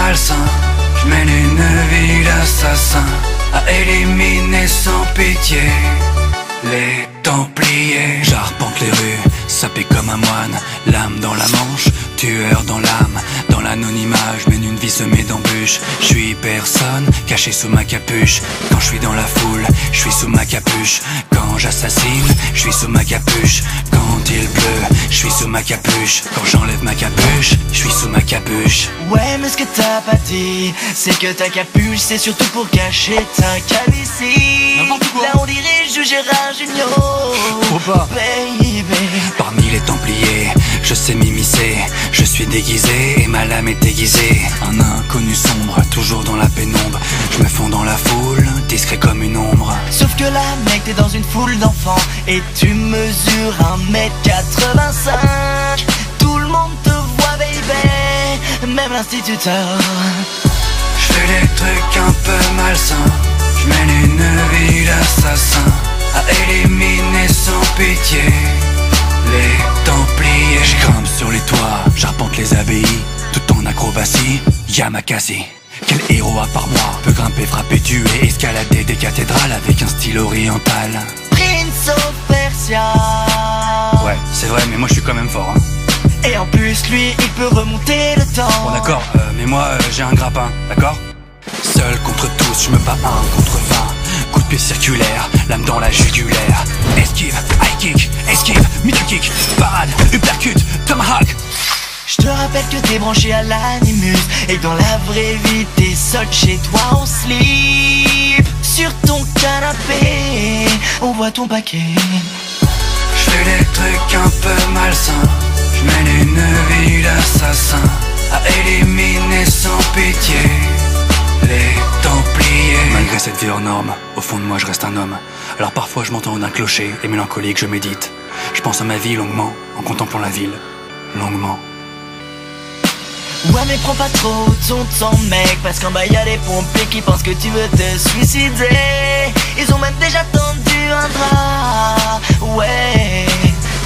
malsain. Je mène une vie d'assassin, à éliminer sans pitié les Templiers. J'arpente les rues, sapé comme un moine, l'âme dans la manche, tueur dans l'âme. Dans l'anonymat, je mène une vie semée d'embûches. Je suis personne, caché sous ma capuche. Quand je suis dans la foule, je suis sous ma capuche. Quand j'assassine, je suis sous ma capuche. Quand il pleut, je suis sous ma capuche. Quand j'enlève ma capuche, je suis sous ma capuche. Ouais, mais ce que t'as pas dit, c'est que ta capuche, c'est surtout pour cacher ta calvitie. Là on dirait je Gérard Junior. Faut pas. Baby. Parmi les Templiers, je sais m'immiscer. Je suis déguisé et ma lame est aiguisée. Un inconnu sombre, toujours dans la pénombre. Je me fonds dans la foule, discret comme une ombre. Sauf que là, mec, t'es dans une foule d'enfants et tu mesures 1m85. Tout le monde te voit, baby, même l'instituteur. Je fais des trucs un peu malsains. Je mène une vie d'assassin, à éliminer sans pitié les Templiers. Je grimpe sur les toits, j'arpente les abbayes, tout en acrobatie, Yamakasi. Quel héros à part moi peut grimper, frapper, tuer, escalader des cathédrales avec un style oriental? Prince of Persia. Ouais, c'est vrai, mais moi je suis quand même fort, hein. Et en plus, lui, il peut remonter le temps. Bon d'accord, mais moi j'ai un grappin, d'accord? Seul contre tous, je me bats 1 contre 20. Coup de pied circulaire, lame dans la jugulaire. Esquive, high kick, esquive, middle kick, parade, uppercut, tomahawk. Je te rappelle que t'es branché à l'animus et que dans la vraie vie t'es seul chez toi en slip. Sur ton canapé, on voit ton paquet. Je fais des trucs un peu malsains. Je mène une vie d'assassin, à éliminer sans pitié les Templiers. Malgré cette vie hors norme, au fond de moi je reste un homme. Alors parfois je m'entends d'un clocher et mélancolique je médite. Je pense à ma vie longuement, en contemplant la ville, longuement. Ouais mais prends pas trop ton temps mec, parce qu'en bas y'a des pompiers qui pensent que tu veux te suicider. Ils ont même déjà tendu un drap, ouais.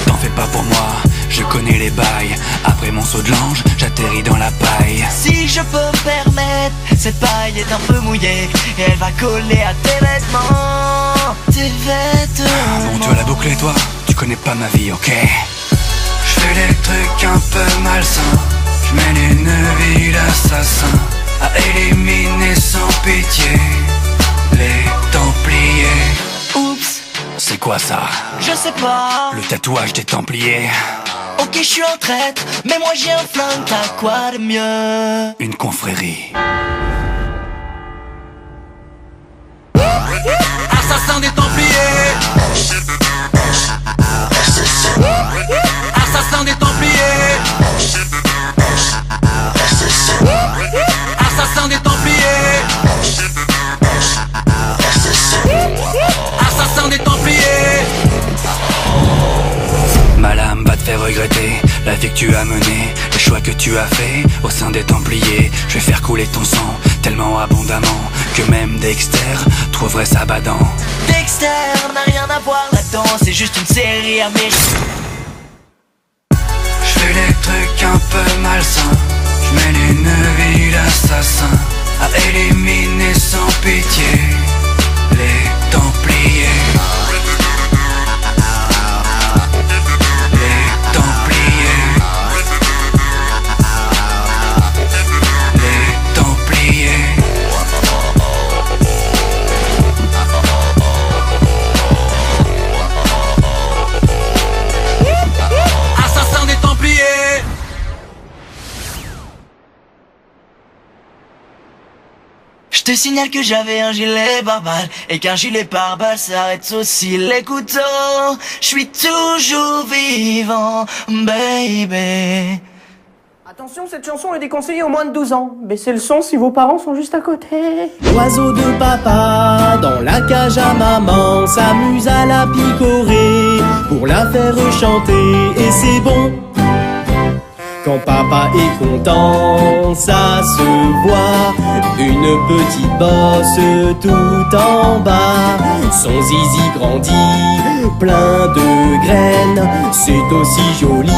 T'en fais pas pour moi, je connais les bails. Après mon saut de l'ange, j'atterris dans la paille. Si je peux me permettre, cette paille est un peu mouillée et elle va coller à tes vêtements. Tes vêtements. Bon tu vas la boucler toi, tu connais pas ma vie, ok? Je fais des trucs un peu malsains. Je mène une vie d'assassin, à éliminer sans pitié les Templiers. Oups, c'est quoi ça? je sais pas. Le tatouage des Templiers. Ok, je suis un traître, mais moi j'ai un flingue, t'as quoi de mieux? Une confrérie. Assassin des Templiers. Assassin des Templiers. Assassin des Templiers. Assassin des Templiers. Ma lame va te faire regretter la vie que tu as menée, les choix que tu as fait au sein des Templiers. Je vais faire couler ton sang tellement abondamment que même Dexter trouverait ça badant. Dexter n'a rien à voir là-dedans, c'est juste une série américaine. Je fais des trucs un peu malsains. Je mène une vie d'assassin, à éliminer sans pitié les Templiers. Les Templiers. Les Templiers. Assassin des Templiers. Je te signale que j'avais un gilet pare-balles et qu'un gilet pare-balles s'arrête aussi les couteaux. Je suis toujours vivant, baby. Attention, cette chanson est déconseillée aux moins de 12 ans. Baissez le son si vos parents sont juste à côté. L'oiseau de papa, dans la cage à maman, s'amuse à la picorer pour la faire chanter. Et c'est bon, quand papa est content, ça se voit. Une une petite bosse tout en bas. Son zizi grandit, plein de graines. C'est aussi joli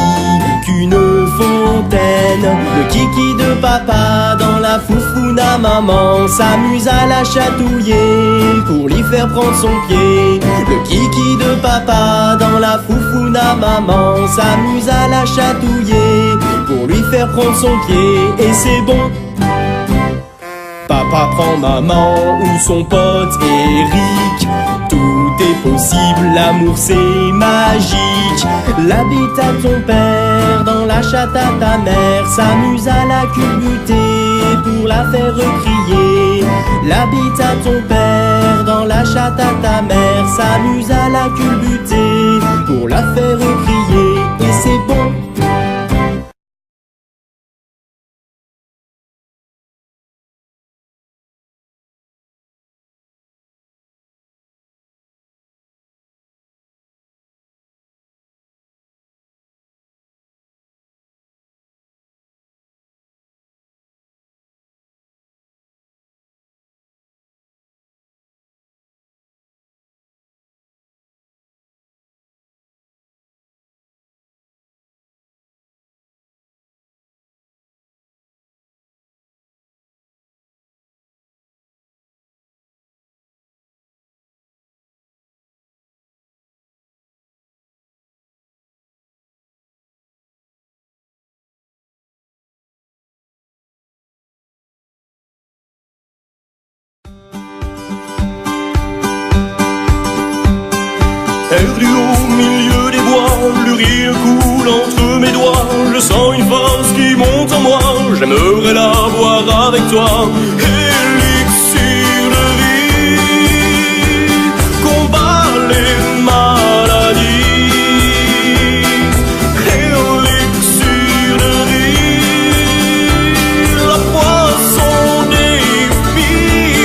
qu'une fontaine. Le kiki de papa dans la foufoune à maman s'amuse à la chatouiller pour lui faire prendre son pied. Le kiki de papa dans la foufoune à maman s'amuse à la chatouiller pour lui faire prendre son pied. Et c'est bon. Papa prend maman ou son pote Eric. Tout est possible, l'amour c'est magique. La bite à ton père dans la chatte à ta mère s'amuse à la culbuter pour la faire crier. La bite à ton père dans la chatte à ta mère s'amuse à la culbuter pour la faire crier. Et c'est bon. Perdu au milieu des bois, le rire coule entre mes doigts. Je sens une force qui monte en moi, j'aimerais la boire avec toi. Élixir de vie, combat les maladies. Élixir de vie, la poisson des filles.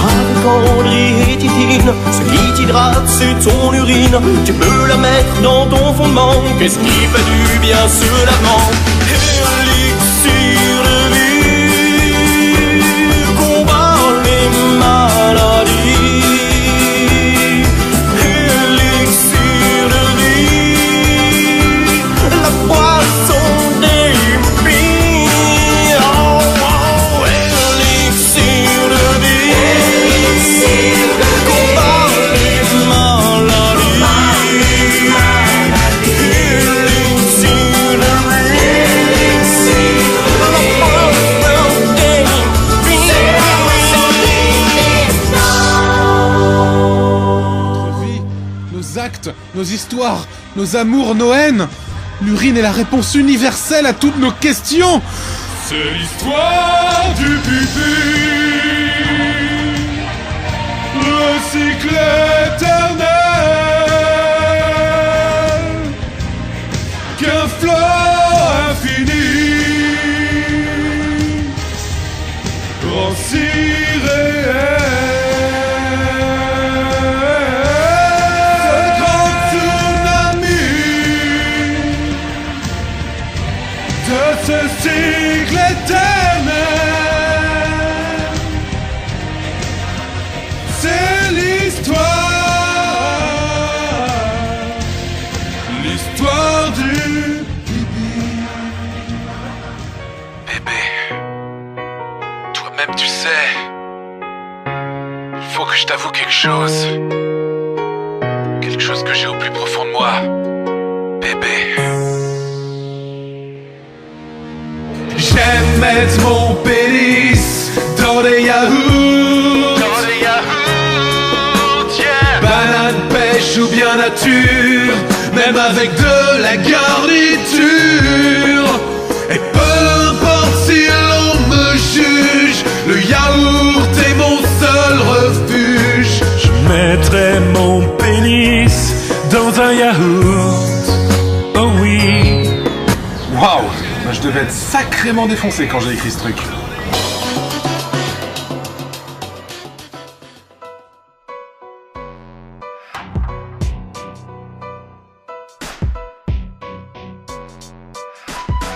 Avec André et Titine, ce qui t'hydrate c'est ton urine. Tu peux la mettre dans ton fondement. Qu'est-ce qui fait du bien ce lavement? Élixir de vie, combat les maladies. Élixir de vie, la poisson des filles. Oh, oh, élixir de vie, combat les maladies. Notre vie, nos actes, nos histoires, nos amours, nos haines. L'urine est la réponse universelle à toutes nos questions. C'est l'histoire du pupille, le cycle éternel, qu'un flot infini rend si réel. Ce grand tsunami de ce cycle éternel, c'est l'histoire du Bébé, toi-même tu sais, il faut que je t'avoue quelque chose que j'ai au plus profond de moi. Bébé, j'aime mettre mon pénis dans des yaourts, yeah. Banane, pêche ou bien nature, même avec de la garniture. Et peu importe si l'on me juge, le yaourt est mon seul refuge. Je mettrai mon pénis dans un yaourt, oh oui. Waouh, je devais être sacrément défoncé quand j'ai écrit ce truc.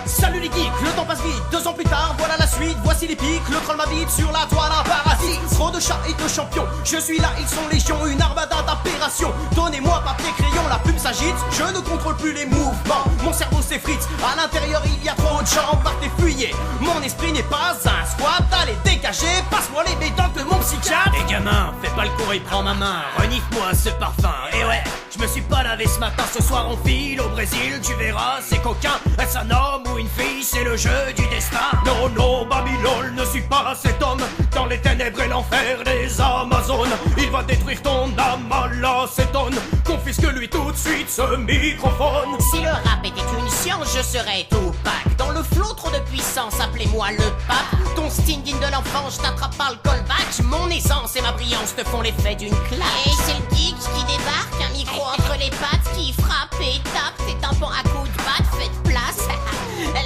Salut les geeks, le temps passe vite, 2 ans plus tard, voilà la suite, voici les magnifique, le troll m'habite sur la toile, un parasite. Trop de chats et de champions, je suis là, ils sont légions, une armada d'aberrations. Donnez-moi papier, crayon, la plume s'agite, je ne contrôle plus les mouvements. Mon cerveau s'effrite, à l'intérieur il y a trop de gens, partez fuyez. Mon esprit n'est pas un squat, allez dégagez, passe-moi les médocs de mon psychiatre. Les gamins, fais pas le con et prends ma main, renifle-moi ce parfum. Et ouais, je me suis pas lavé ce matin, ce soir on file au Brésil, tu verras, c'est coquin. Est-ce un homme ou une fille, c'est le jeu du destin. Non, non, Babylone, ne suis pas cet homme dans les ténèbres et l'enfer des Amazones. Il va détruire ton âme à l'acétone, confisque-lui tout de suite ce microphone. Si le rap était une science, je serais Tupac. Dans le flot, trop de puissance, appelez-moi le pape. Ton style digne de l'enfant, je t'attrape pas le callback. Mon essence et ma brillance te font l'effet d'une claque. Et c'est le geek qui débarque, un micro entre les pattes, qui frappe et tape tes tympans à coups de batte, faites place.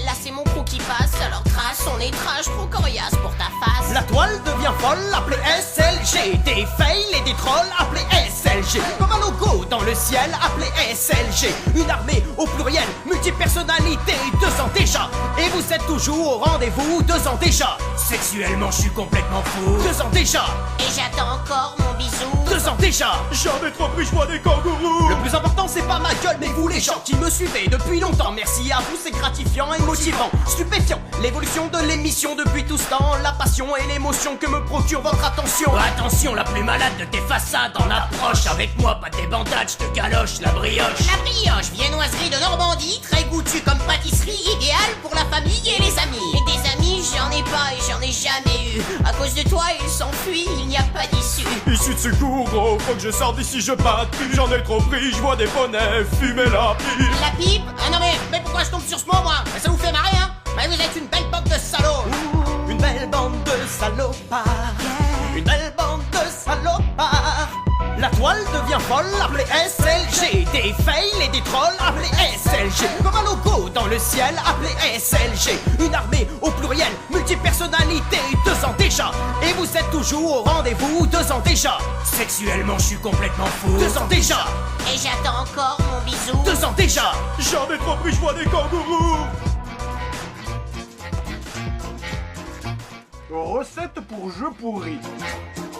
Là c'est mon crew qui passe, alors trace son étrage trop coriace pour ta face. La toile devient folle, appelez SLG. Des fails et des trolls, appelez SLG. Comme un logo dans le ciel, appelez SLG. Une armée au pluriel, multipersonnalité, 2 ans déjà. Et vous êtes toujours au rendez-vous, 2 ans déjà. Sexuellement, je suis complètement fou. 2 ans déjà. Et j'attends encore mon bisou. 2 ans déjà. J'en ai trop pris, je vois des kangourous. Le plus important c'est pas ma gueule mais vous les gens qui me suivez depuis longtemps. Merci à vous, c'est gratifiant et motivant, stupéfiant. L'évolution de l'émission depuis tout ce temps, la passion et l'émotion que me procure votre attention. Attention, la plus malade de tes façades en approche. Avec moi, pas des bandades, je te galoche la brioche. La brioche, viennoiserie de Normandie, très goûtue comme pâtisserie, idéale pour la famille et les amis. Et des amis, j'en ai pas et j'en ai jamais eu. À cause de toi, ils s'enfuient, il n'y a pas d'issue. Issue de secours, gros, faut que je sorte d'ici, je batte. J'en ai trop pris, je vois des bonnets, fumer la pipe. La pipe? Ah non mais pourquoi je tombe sur ce mot moi? Mais ça vous fait marrer hein? Mais vous êtes une belle bande de salauds. Une belle bande de salopards. Une belle bande de salopards. La toile devient folle, appelez SLG. Des fails et des trolls, appelez SLG. Comme un logo dans le ciel, appelez SLG. Une armée au pluriel, multipersonnalité, 2 ans déjà. Et vous êtes toujours au rendez-vous, 2 ans déjà. Sexuellement, je suis complètement fou. 2 ans déjà. Et j'attends encore mon bisou. 2 ans déjà. J'en ai trop pris, je vois des kangourous. Recette pour jeu pourri.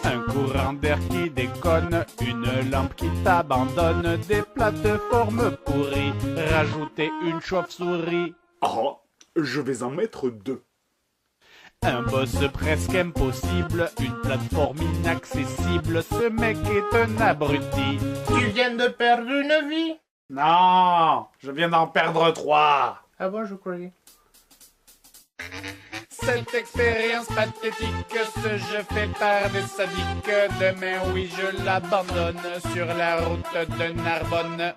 Un courant d'air qui déconne, une lampe qui t'abandonne, des plateformes pourries, rajouter une chauve-souris. Oh, je vais en mettre 2. Un boss presque impossible, une plateforme inaccessible, ce mec est un abruti. Tu viens de perdre une vie? Non, je viens d'en perdre 3. Ah bon, je croyais. Cette expérience pathétique, ce jeu fait par des sadiques. Demain, oui, je l'abandonne sur la route de Narbonne.